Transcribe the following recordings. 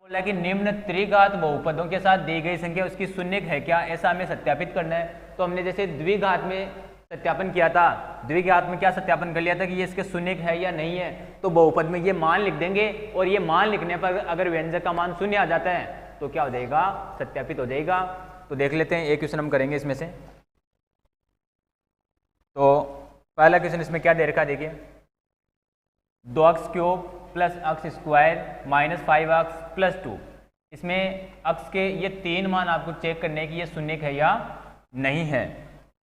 बोला कि निम्न त्रिघात बहुपदों के साथ दी गई संख्या उसकी शून्य है क्या, ऐसा हमें सत्यापित करना है। तो हमने जैसे द्विघात में सत्यापन किया था, द्विघात में क्या सत्यापन कर लिया था कि ये इसके शून्य है या नहीं है, तो बहुपद में ये मान लिख देंगे और ये मान लिखने पर अगर व्यंजक का मान शून्य आ जाता है तो क्या हो जाएगा, सत्यापित हो जाएगा। तो देख लेते हैं, एक क्वेश्चन हम करेंगे इसमें से। तो पहला क्वेश्चन इसमें क्या दे रखा है, देखिए 2x cube plus x square minus 5x plus 2। इसमें x के ये तीन मान आपको चेक करने हैं कि ये शून्य है या नहीं है।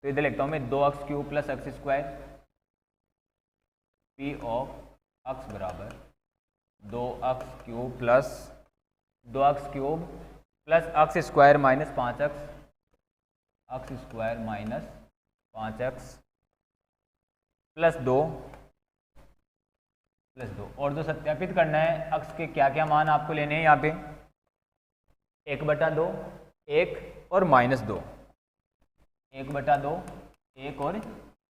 तो इधर लिखता हूँ मैं 2x cube plus x square P of x बराबर 2x cube plus 2x cube plus x square minus 5x, x square minus 5x plus 2 और जो सत्यापित करना है x के क्या क्या मान आपको लेने हैं यहाँ पे 1/2, 1 और -2, 1/2, 1 और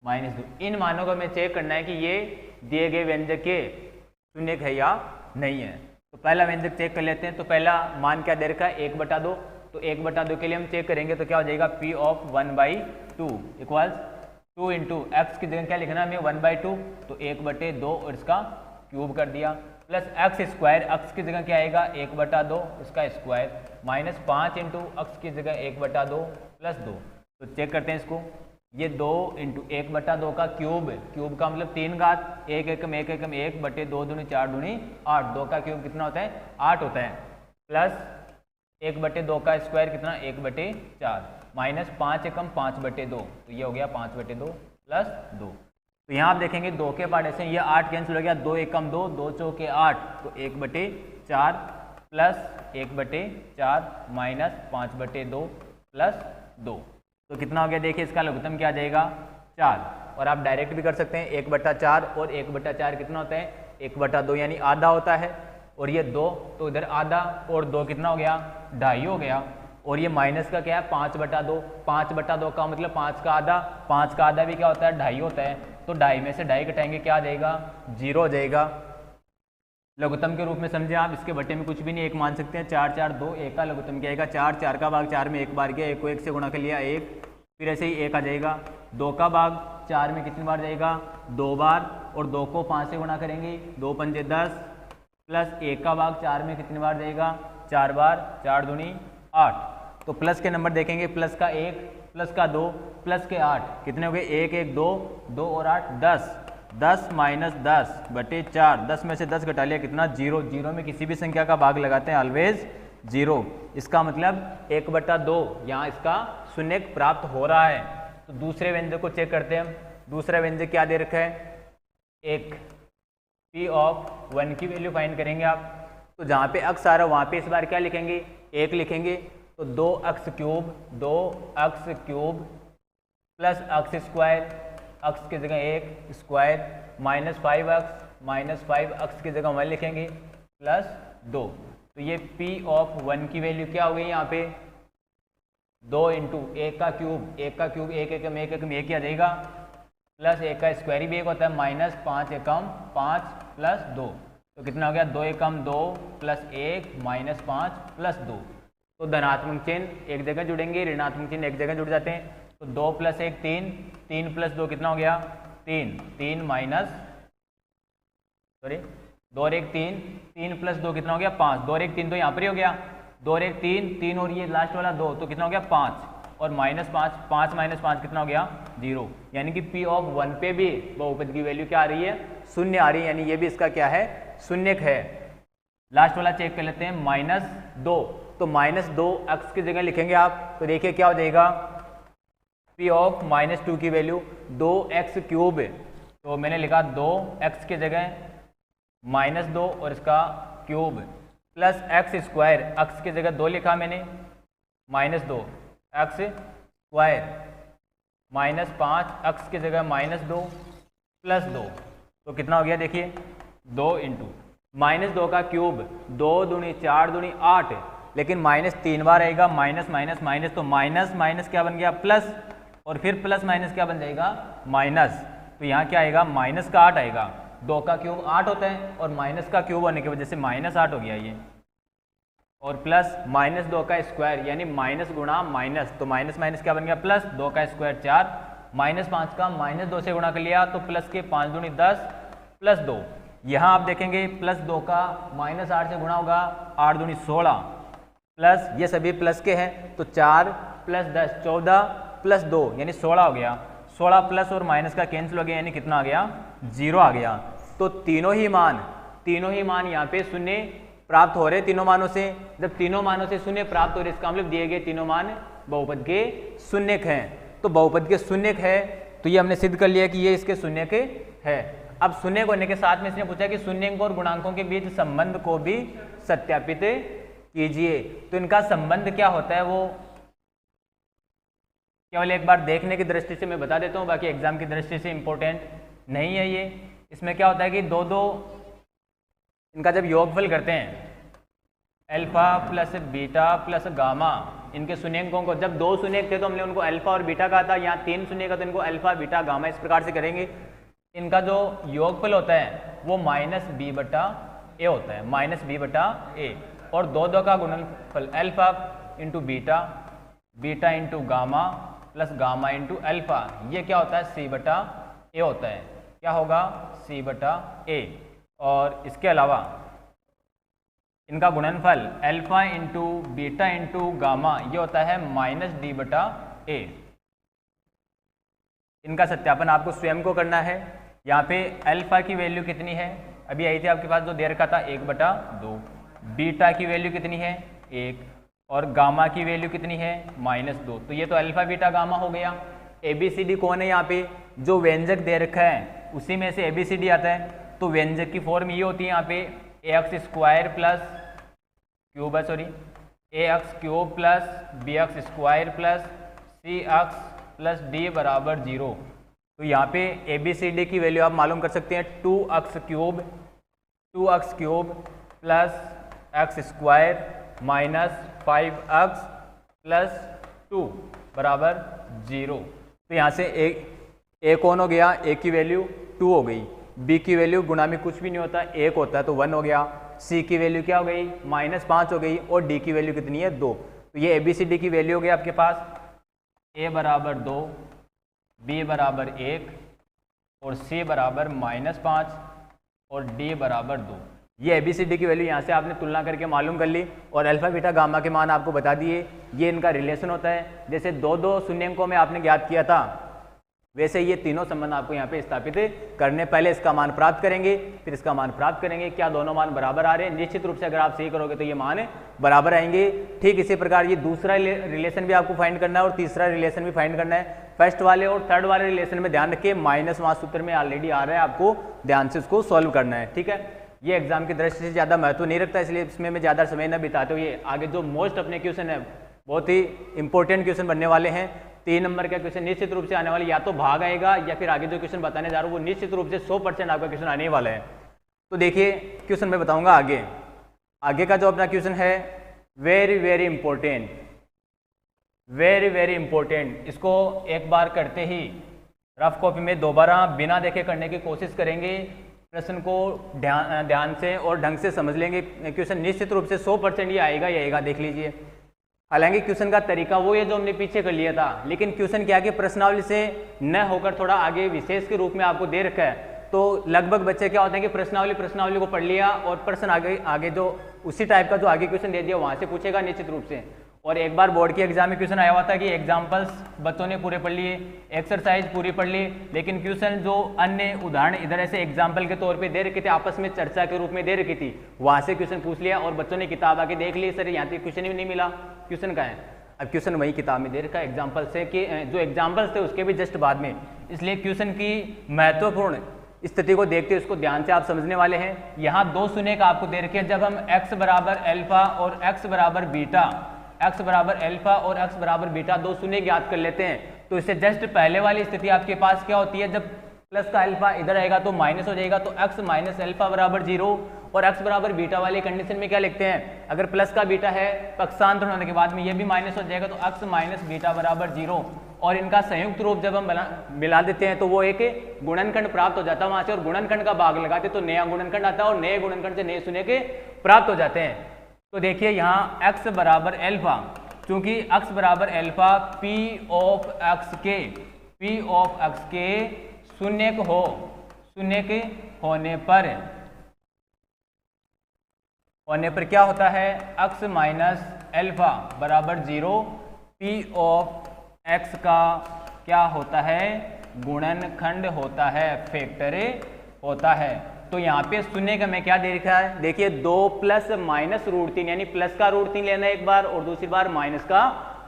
-2। इन मानों को हमें चेक करना है कि ये दिए गए व्यंजक के शून्य है या नहीं है। तो पहला व्यंजक चेक कर लेते हैं। तो पहला मान क्या दे रखा है 1/2। तो 1/2 के लिए हम चेक करेंगे तो क्या हो जाएगा P of 1/2 equals 2 into x की जगह क्या लिखना है हमें 1/2, तो 1/2 और इसका क्यूब कर दिया, प्लस एक्स स्क्वायर, एक्स की जगह क्या आएगा 1/2 इसका स्क्वायर, माइनस 5 इंटू एक्स की जगह 1/2 प्लस 2। तो चेक करते हैं इसको, ये 2 इंटू 1/2 का क्यूब, क्यूब का मतलब 3 घात, 1 एकम 1 एकम 1/2 दूनी 4 दूनी 8, 2 का क्यूब कितना होता है 8 होता है, प्लस 1/2 का स्क्वायर कितना 1/4, माइनस 5 एकम 5/2, तो ये हो गया 5/2 प्लस 2। तो यहाँ आप देखेंगे 2 के पार्ट ऐसे ये 8 कैंसिल हो गया, 2 एकम 2, 2 चौके 8, तो 1/4 प्लस 1/4 माइनस 5/2 प्लस 2, तो कितना हो गया देखिए इसका लघुत्तम क्या आ जाएगा 4। और आप डायरेक्ट भी कर सकते हैं 1/4 और 1/4 कितना होता है 1/2 यानी आधा होता है, और ये 2 तो इधर आधा और 2 कितना हो गया 2.5 हो गया, और ये माइनस का क्या है 5/2, 5/2 का मतलब 5 का आधा, 5 का आधा भी क्या होता है 2.5 होता है, तो 2.5 में से 2.5 घटाएंगे क्या आ जाएगा 0 हो जाएगा। लघुत्तम के रूप में समझे आप, इसके बटे में कुछ भी नहीं 1 मान सकते हैं, 4 4 2 1 का लघुत्तम क्या आएगा 4, 4 का भाग 4 में 1 बार गया, 1 को 1 से गुणा कर लिया 1, फिर ऐसे ही 1 आ जाएगा, 2 का भाग 4 में कितनी बार जाएगा 2 बार, और 2 को 5 से गुणा करेंगे 2 पंजे 10, प्लस 1 का भाग 4 में कितनी बार जाएगा 4 बार, 4 दूनी 8। तो प्लस के नंबर देखेंगे, प्लस का 1, प्लस का 2, प्लस के 8 कितने हो गए 1 1 2, 2 और 8 10, 10 माइनस 10/4, 10 में से 10 घटा लिया कितना 0, 0 में किसी भी संख्या का भाग लगाते हैं ऑलवेज 0, इसका मतलब 1/2 यहाँ इसका शून्य प्राप्त हो रहा है। तो दूसरे व्यंजक को चेक करते हैं हम, दूसरा व्यंजक क्या दे रखा है 1, P ऑफ 1 की वैल्यू फाइंड करेंगे आप। तो जहाँ पे x आ रहा है वहाँ पे इस बार क्या लिखेंगे 1 लिखेंगे, तो 2x cube plus x square, x की जगह 1 स्क्वायर, माइनस 5x की जगह 1 लिखेंगे प्लस 2। तो ये P ऑफ 1 की वैल्यू क्या हो गई यहाँ पे 2 इंटू 1 का क्यूब 1 एकम 1 एकम 1 ही आ जाएगा, प्लस 1 का स्क्वायर भी 1 होता है, माइनस 5 एकम 5 प्लस 2, तो कितना हो गया 2 एकम 2 प्लस 1 माइनस 5 प्लस 2। तो धनात्मक चिन्ह एक जगह जुड़ेंगे, ऋणात्मक चिन्ह एक जगह जुड़ जाते हैं, तो 2 प्लस 1 3, 3 प्लस 2 कितना हो गया 3, 3 माइनस 2 और 1 3, 3 प्लस 2 कितना हो गया 5, 2 और 1 3 तो यहाँ पर ही हो गया, 2 और 1 3, 3 और ये लास्ट वाला 2 तो कितना हो गया 5, और माइनस 5, 5 माइनस 5 कितना हो गया 0, यानी कि P ऑफ 1 पे भी बहुपद की वैल्यू क्या आ रही है शून्य आ रही है, यानी ये भी इसका क्या है शून्य है। लास्ट वाला चेक कर लेते हैं -2, तो -2 x की जगह लिखेंगे आप, तो देखिए क्या हो जाएगा P ऑफ -2 की वैल्यू 2x क्यूब, तो मैंने लिखा 2x की जगह -2 और इसका cube, plus x square, x की जगह 2 लिखा मैंने, -2 x स्क्वायर, माइनस 5 x की जगह -2 प्लस 2, तो कितना हो गया देखिए 2 इंटू -2 का क्यूब, 2 दूनी 4 दूनी 8, लेकिन माइनस 3 बार आएगा, माइनस माइनस माइनस, तो माइनस माइनस क्या बन गया प्लस, और फिर प्लस माइनस क्या बन जाएगा माइनस, तो यहाँ क्या आएगा माइनस का 8 आएगा, 2 का क्यूब 8 होता है और माइनस का क्यूब होने की वजह से -8 हो गया ये। और प्लस माइनस 2 का स्क्वायर यानी माइनस गुणा माइनस, तो माइनस माइनस क्या बन गया प्लस, 2 का स्क्वायर 4, माइनस 5 का माइनस 2 से गुणा कर लिया तो प्लस के 5 दूनी 10 प्लस 2। यहाँ आप देखेंगे प्लस 2 का माइनस 8 से गुणा होगा, 8 दूनी 16 प्लस, ये सभी प्लस के हैं तो 4 प्लस 10 14 प्लस 2 यानी 16 हो गया। 16 प्लस और माइनस का कैंसिल हो गया यानी कितना आ गया, 0 आ गया। तो तीनों ही मान यहाँ पे शून्य प्राप्त हो रहे तीनों मानों से। जब तीनों मानों से शून्य प्राप्त हो रहे इसका मतलब दिए गए तीनों मान बहुपद के शून्यक हैं। तो बहुपद के शून्यक है तो ये हमने सिद्ध कर लिया कि ये इसके शून्यक है। अब शून्यक होने के साथ में इसने पूछा कि शून्यक और गुणांकों के बीच संबंध को भी सत्यापित कीजिए। तो इनका संबंध क्या होता है वो केवल एक बार देखने की दृष्टि से मैं बता देता हूँ, बाकी एग्जाम की दृष्टि से इंपॉर्टेंट नहीं है ये। इसमें क्या होता है कि दो इनका जब योगफल करते हैं alpha plus beta plus gamma, इनके शून्यकों को, जब 2 शून्यक थे तो हमने उनको अल्फा और बीटा कहा था, यहाँ 3 शून्यक है तो इनको अल्फा बीटा गामा इस प्रकार से करेंगे। इनका जो योगफल होता है वो माइनस बी बटा ए होता है, माइनस बी बटा ए। और 2 का गुणनफल alpha into beta, beta into gamma plus gamma into alpha, ये क्या होता है सी बटा ए होता है। क्या होगा सी बटा ए। और इसके अलावा इनका गुणनफल alpha into beta into gamma ये होता है माइनस डी बटा ए। इनका सत्यापन आपको स्वयं को करना है। यहाँ पे अल्फा की वैल्यू कितनी है, अभी आई थी आपके पास जो दे रखा था 1/2, बीटा की वैल्यू कितनी है 1 और गामा की वैल्यू कितनी है -2। तो ये तो अल्फा बीटा गामा हो गया। ABCD कौन है यहाँ पे, जो व्यंजक दे रखा है उसी में से ABCD आता है। तो व्यंजक की फॉर्म ये होती है यहाँ पे ax square plus cube ax cube plus bx square plus cx plus d बराबर 0। तो यहाँ पे ABCD की वैल्यू आप मालूम कर सकते हैं 2x cube plus x square minus 5x plus 2 बराबर 0। तो यहाँ से a कौन हो गया, a की वैल्यू 2 हो गई, b की वैल्यू गुणा में कुछ भी नहीं होता 1 होता है तो 1 हो गया, c की वैल्यू क्या हो गई -5 हो गई और d की वैल्यू कितनी है 2। तो ये ABCD की वैल्यू हो गई आपके पास a बराबर 2, b बराबर 1 और c बराबर -5 और d बराबर 2। ये ABCD की वैल्यू यहाँ से आपने तुलना करके मालूम कर ली और अल्फा बीटा गामा के मान आपको बता दिए। ये इनका रिलेशन होता है, जैसे 2 शून्यकों में आपने ज्ञात किया था वैसे ये तीनों संबंध आपको यहाँ पे स्थापित करने। पहले इसका मान प्राप्त करेंगे फिर इसका मान प्राप्त करेंगे, क्या दोनों मान बराबर आ रहे हैं। निश्चित रूप से अगर आप सही करोगे तो ये मान बराबर आएंगे। ठीक इसी प्रकार ये दूसरा रिलेशन भी आपको फाइंड करना है और तीसरा रिलेशन भी फाइंड करना है। फर्स्ट वाले और थर्ड वाले रिलेशन में ध्यान रखिए, माइनस वहाँ सूत्र में ऑलरेडी आ रहा है, आपको ध्यान से उसको सॉल्व करना है। ठीक है, ये एग्जाम की दृष्टि से ज़्यादा महत्व नहीं रखता, इसलिए इसमें मैं ज़्यादा समय न बिताते हुए आगे जो मोस्ट अपने क्वेश्चन है बहुत ही इंपॉर्टेंट क्वेश्चन बनने वाले हैं। 3 नंबर का क्वेश्चन निश्चित रूप से आने वाले, या तो भाग आएगा या फिर आगे जो क्वेश्चन बताने जा रहा हूँ वो निश्चित रूप से 100% आपका क्वेश्चन आने वाला है। तो देखिए क्वेश्चन मैं बताऊंगा आगे का जो अपना क्वेश्चन है वेरी वेरी इंपॉर्टेंट। इसको एक बार करते ही रफ कॉपी में दोबारा बिना देखे करने की कोशिश करेंगे, प्रश्न को ध्यान से और ढंग से समझ लेंगे। क्वेश्चन निश्चित रूप से 100% ये आएगा, देख लीजिए। हालांकि क्वेश्चन का तरीका वो है जो हमने पीछे कर लिया था, लेकिन क्वेश्चन क्या कि प्रश्नावली से न होकर थोड़ा आगे विशेष के रूप में आपको दे रखा है। तो लगभग बच्चे क्या होते हैं कि प्रश्नावली को पढ़ लिया और प्रश्न आगे जो उसी टाइप का जो आगे क्वेश्चन दे दिया वहां से पूछेगा निश्चित रूप से। और एक बार बोर्ड के एग्जाम में क्वेश्चन आया हुआ था कि एग्जाम्पल्स बच्चों ने पूरे पढ़ लिए, एक्सरसाइज पूरी पढ़ ली, लेकिन क्वेश्चन जो अन्य उदाहरण इधर ऐसे एग्जाम्पल के तौर पे दे रखी थी, आपस में चर्चा के रूप में दे रखी थी, वहां से क्वेश्चन पूछ लिया और बच्चों ने किताब आके देख ली, सर यहाँ तक क्वेश्चन ही नहीं मिला, क्वेश्चन का है। अब क्वेश्चन वही किताब में दे रखा है एग्जाम्पल से कि जो एग्जाम्पल्स थे उसके भी जस्ट बाद में, इसलिए क्वेश्चन की महत्वपूर्ण स्थिति को देखते उसको ध्यान से आप समझने वाले हैं। यहाँ 2 शून्य का आपको दे रखे हैं, जब हम x बराबर अल्फा और x बराबर बीटा, x बराबर अल्फा और x बराबर बीटा 2 शून्य ज्ञात कर लेते हैं, तो इससे जस्ट पहले वाली स्थिति आपके पास क्या होती है, जब प्लस का अल्फा इधर आएगा तो माइनस हो जाएगा, तो x माइनस अल्फा बराबर 0। और x बराबर बीटा वाली कंडीशन में क्या लिखते हैं, अगर प्लस का बीटा है पक्षांतर होने के बाद में ये भी माइनस हो जाएगा, तो x माइनस बीटा बराबर 0। और इनका संयुक्त रूप जब हम मिला देते हैं तो वो एक गुणनखंड प्राप्त हो जाता है वहां से, और गुणनखंड का भाग लगाते तो नया गुणनखंड आता है और नए गुणनखंड से नए शून्य के प्राप्त हो जाते हैं। तो देखिए यहाँ x बराबर एल्फा, चूंकि x बराबर एल्फा p ऑफ x के शून्य के होने पर क्या होता है, x माइनस एल्फा बराबर 0, p ऑफ x का क्या होता है, गुणनखंड होता है, फैक्टर होता है। तो यहाँ पे शून्य का मैं क्या दे रखा है, देखिए 2 प्लस माइनस रूट 3, यानी प्लस का रूट 3 लेना है एक बार और दूसरी बार माइनस का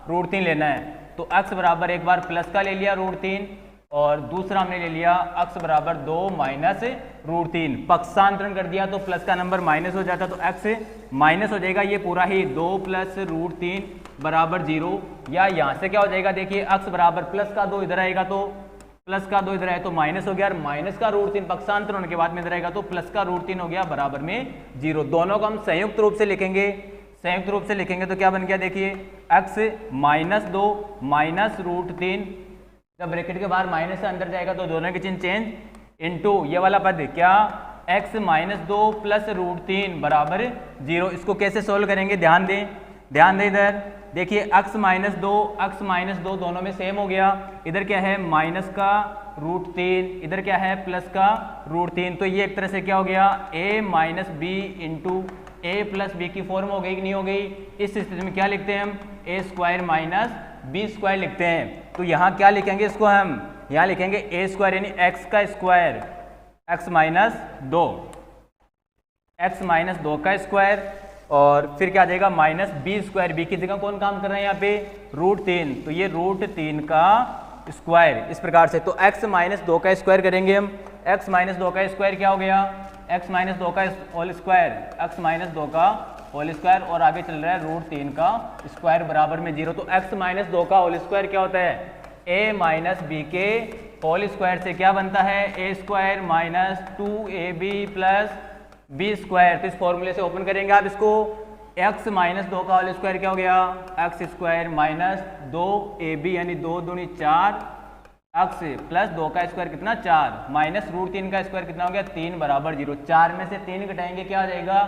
रूट 3 लेना है। तो x बराबर एक बार प्लस का ले लिया रूट 3 और दूसरा हमने ले लिया x बराबर 2 माइनस रूट 3, पक्षांतरण कर दिया तो प्लस का नंबर माइनस हो जाता, तो x माइनस हो जाएगा, ये पूरा ही 2 प्लस रूट 3 बराबर 0, या यहाँ से क्या हो जाएगा, देखिए x बराबर प्लस का 2 इधर आएगा तो प्लस का 2 इधर आए तो माइनस हो गया, और माइनस का रूट 3 पक्षांतरण होने के बाद में इधर आएगा तो प्लस का रूट 3 हो गया बराबर में 0। दोनों को हम संयुक्त रूप से लिखेंगे, तो क्या बन गया, देखिए x माइनस 2 माइनस रूट 3, जब ब्रैकेट के बाहर माइनस से अंदर जाएगा तो दोनों के चिन्ह चेंज, इनटू ये वाला पद क्या, x माइनस 2 प्लस रूट 3 बराबर 0। इसको कैसे सोल्व करेंगे, ध्यान दें इधर, देखिए x माइनस 2 दोनों में सेम हो गया, इधर क्या है माइनस का रूट 3, इधर क्या है प्लस का रूट 3, तो ये एक तरह से क्या हो गया, a minus b into a plus b की फॉर्म हो गई कि नहीं हो गई। इस स्थिति में क्या लिखते हैं हम, ए स्क्वायर माइनस बी स्क्वायर लिखते हैं। तो यहाँ क्या लिखेंगे, इसको हम यहाँ लिखेंगे ए स्क्वायर यानी एक्स का स्क्वायर, एक्स माइनस 2 का स्क्वायर, और फिर क्या आ जाएगा माइनस बी स्क्वायर, बी की जगह कौन काम कर रहे हैं यहाँ पे, रूट 3, तो ये रूट 3 का स्क्वायर, इस प्रकार से। तो x माइनस 2 का स्क्वायर करेंगे हम, x माइनस 2 का स्क्वायर क्या हो गया, x माइनस 2 का होल स्क्वायर, x माइनस 2 का होल स्क्वायर, और आगे चल रहा है रूट 3 का स्क्वायर बराबर में 0। तो x माइनस 2 का होल स्क्वायर क्या होता है, a माइनस बी के होल स्क्वायर से क्या बनता है, a square minus 2ab plus b square. तो इस फॉर्मूले से ओपन करेंगे आप इसको, x माइनस 2 का होल स्क्वायर क्या हो गया, x स्क्वायर माइनस 2ab यानी 2 दूनी 4, x प्लस 2 का स्क्वायर कितना 4, माइनस रूट 3 का स्क्वायर कितना हो गया 3 बराबर 0। 4 में से 3 घटाएंगे क्या आ जाएगा,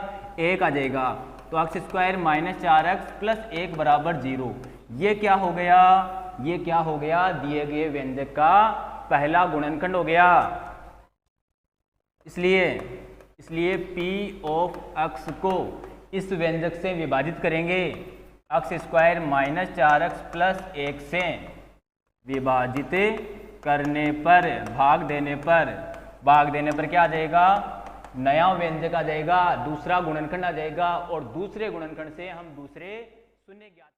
1 आ जाएगा। तो x square minus 4x plus 1 बराबर 0। ये क्या हो गया, दिए गए व्यंजक का पहला गुणनखंड हो गया। इसलिए p ऑफ x को इस व्यंजक से विभाजित करेंगे, x square minus 4x plus 1 से विभाजित करने पर, भाग देने पर क्या आ जाएगा, नया व्यंजक आ जाएगा, दूसरा गुणनखंड आ जाएगा, और दूसरे गुणनखंड से हम दूसरे शून्य ज्ञात